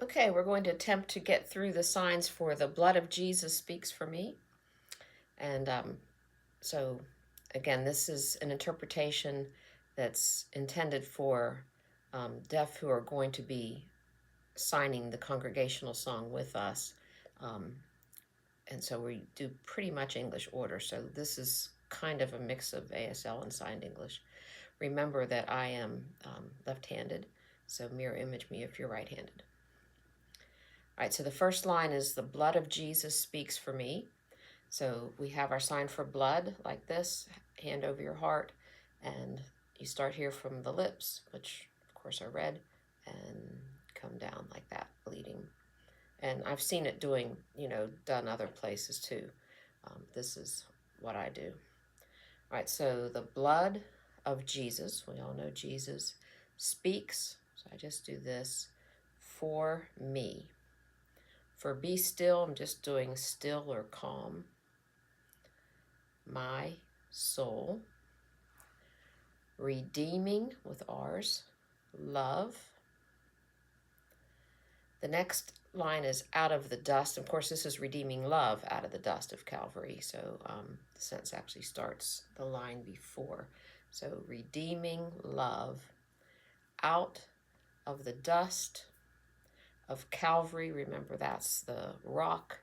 Okay, we're going to attempt to get through the signs for the blood of Jesus speaks for me. And so, again, this is an interpretation that's intended for deaf who are going to be signing the congregational song with us. And so we do pretty much English order. So this is kind of a mix of ASL and signed English. Remember that I am left-handed, so mirror image me if you're right-handed. All right, so the first line is the blood of Jesus speaks for me. So we have our sign for blood like this, hand over your heart, and you start here from the lips, which of course are red, and come down like that, bleeding. And I've seen it done other places too. This is what I do. All right, so the blood of Jesus, we all know Jesus, speaks, so I just do this, for me. For be still, I'm just doing still or calm. My soul. Redeeming with R's, love. The next line is out of the dust. Of course, this is redeeming love out of the dust of Calvary. So the sentence actually starts the line before. So redeeming love out of the dust of Calvary. Remember, that's the rock,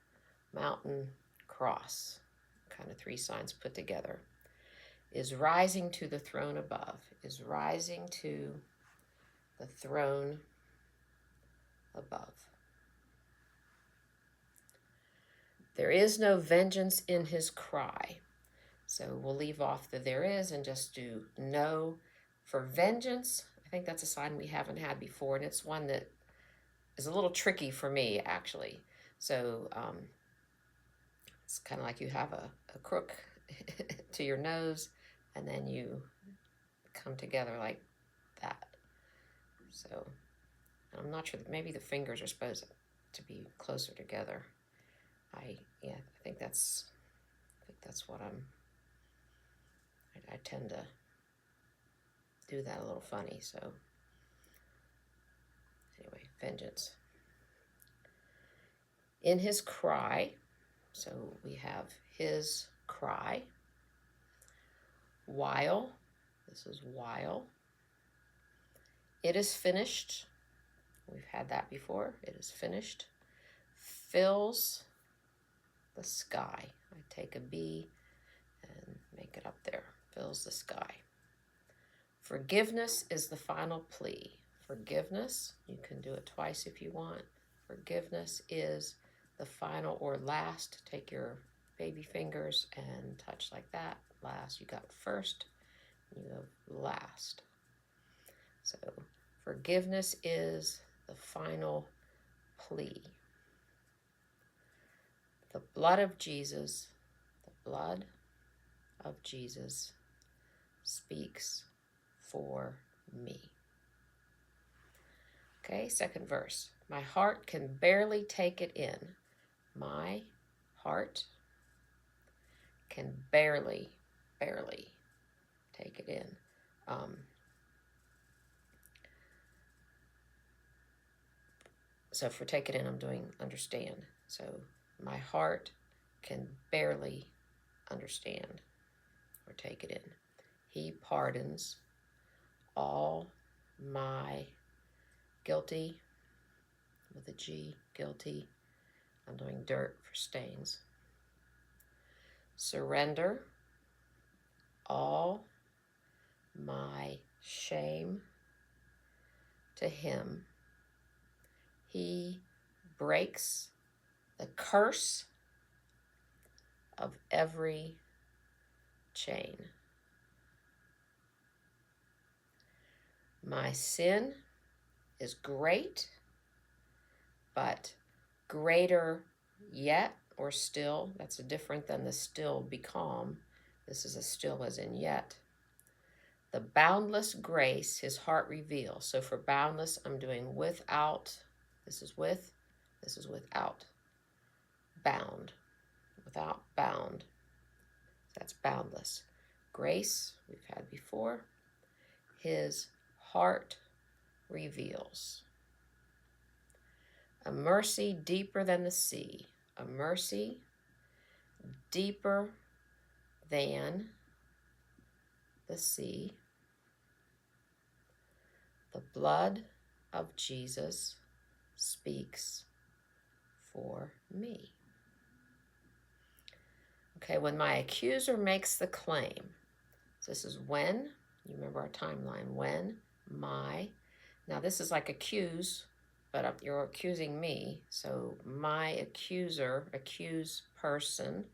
mountain, cross. Kind of three signs put together. Is rising to the throne above. Is rising to the throne above. There is no vengeance in his cry. So we'll leave off the there is and just do no. For vengeance, I think that's a sign we haven't had before, and it's one that is a little tricky for me, actually. So it's kind of like you have a crook to your nose, and then you come together like that. So I'm not sure, maybe the fingers are supposed to be closer together. I think that's what I tend to do that a little funny. So anyway, vengeance. In his cry, so we have his cry. While, this is while. It is finished. We've had that before. It is finished. Fills the sky. I take a B and make it up there. Fills the sky. Forgiveness is the final plea. Forgiveness, you can do it twice if you want. Forgiveness is the final or last. Take your baby fingers and touch like that. Last, you got first, you have last. So forgiveness is the final plea. The blood of Jesus, speaks for me. Okay, second verse. My heart can barely take it in. My heart can barely take it in. So for take it in, I'm doing understand. So my heart can barely understand or take it in. He pardons all my guilty, with a G, guilty. I'm doing dirt for stains. Surrender all my shame to him. He breaks the curse of every chain. My sin is great, but greater yet, or still. That's different than the still be calm. This is a still as in yet. The boundless grace his heart reveals. So for boundless, I'm doing without. This is with, this is without. Bound, without bound. That's boundless. Grace, we've had before. His heart reveals. A mercy deeper than the sea. A mercy deeper than the sea. The blood of Jesus speaks for me. Okay, when my accuser makes the claim, so this is when, you remember our timeline, when my, now this is like accuse, but you're accusing me, so my accuser, accused person,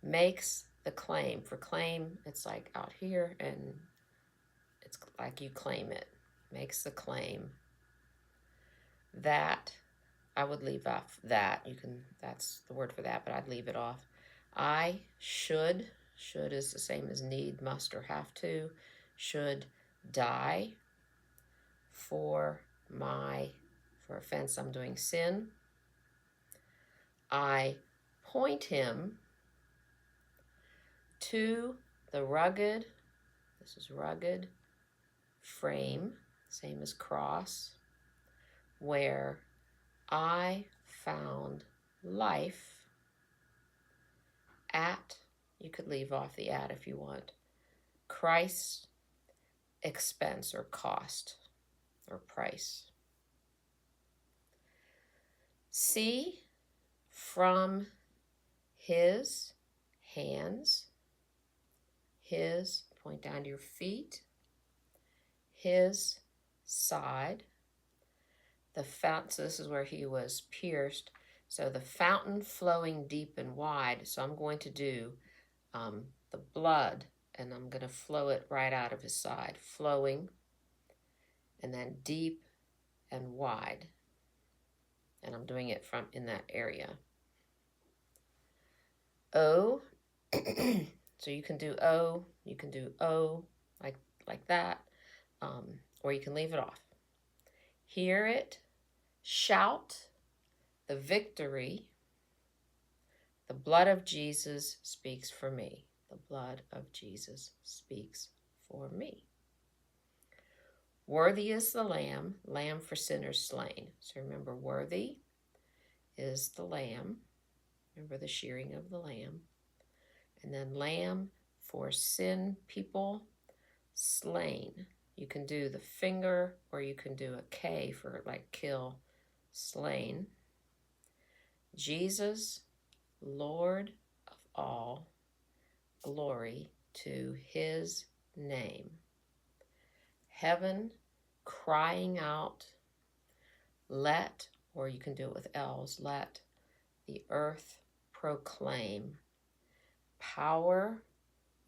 makes the claim. For claim, it's like out here, and it's like you claim it. Makes the claim that, I would leave off that. You can, that's the word for that, but I'd leave it off. I should is the same as need, must, or have to, should die for offense I'm doing, sin. I point him to the rugged, this is rugged, frame, same as cross, where I found life at, you could leave off the at if you want, Christ's expense or cost or price. See from his hands, his, point down to your feet, his side, the fountain, so this is where he was pierced, so the fountain flowing deep and wide, so I'm going to do the blood, and I'm going to flow it right out of his side, flowing, and then deep and wide, and I'm doing it from in that area. O, so you can do O, you can do O like that, or you can leave it off. Hear it, shout the victory. The blood of Jesus speaks for me. The blood of Jesus speaks for me. Worthy is the lamb, lamb for sinners slain. So remember, worthy is the lamb. Remember the shearing of the lamb. And then lamb for sin people slain. You can do the finger, or you can do a K for like kill, slain. Jesus, Lord of all, glory to his name. Heaven crying out, let, or you can do it with L's, let the earth proclaim power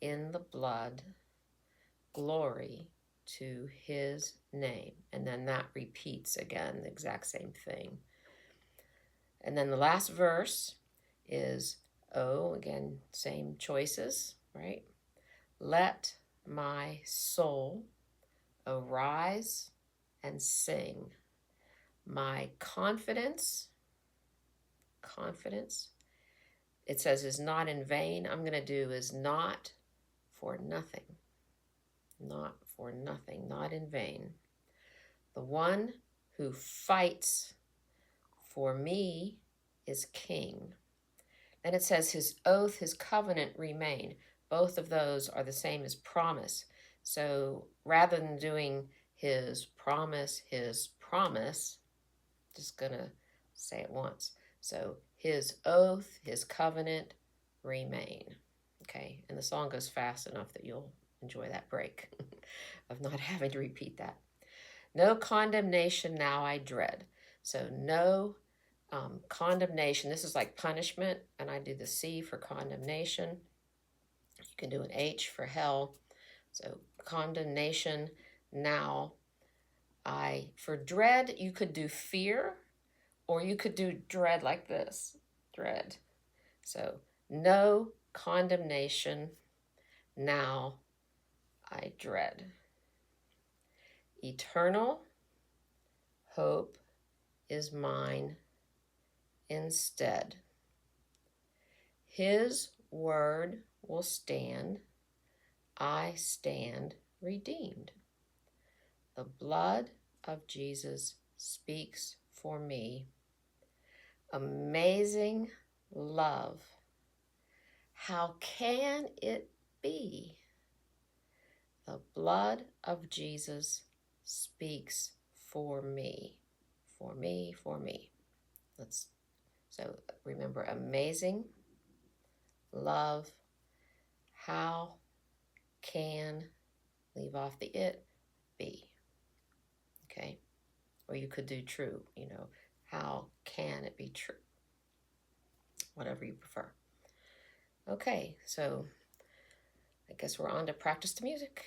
in the blood, glory to his name. And then that repeats again, the exact same thing. And then the last verse is O, again, same choices, right? Let my soul arise and sing. My confidence, it says is not in vain. I'm going to do is not for nothing. Not for nothing, not in vain. The one who fights for me is king. And it says his oath, his covenant remain. Both of those are the same as promise. So rather than doing his promise, just gonna say it once. So his oath, his covenant remain. Okay, and the song goes fast enough that you'll enjoy that break of not having to repeat that. No condemnation now I dread. So no condemnation. This is like punishment, and I do the C for condemnation. You can do an H for hell. So condemnation now for dread, you could do fear, or you could do dread like this, dread. So no condemnation now I dread. Eternal hope is mine instead. His word will stand. I stand redeemed. The blood of Jesus speaks for me. Amazing love. How can it be? The blood of Jesus speaks for me. For me, for me. So remember, amazing love. How can, leave off the it, be. Okay? Or you could do true, how can it be true? Whatever you prefer. Okay, so I guess we're on to practice the music.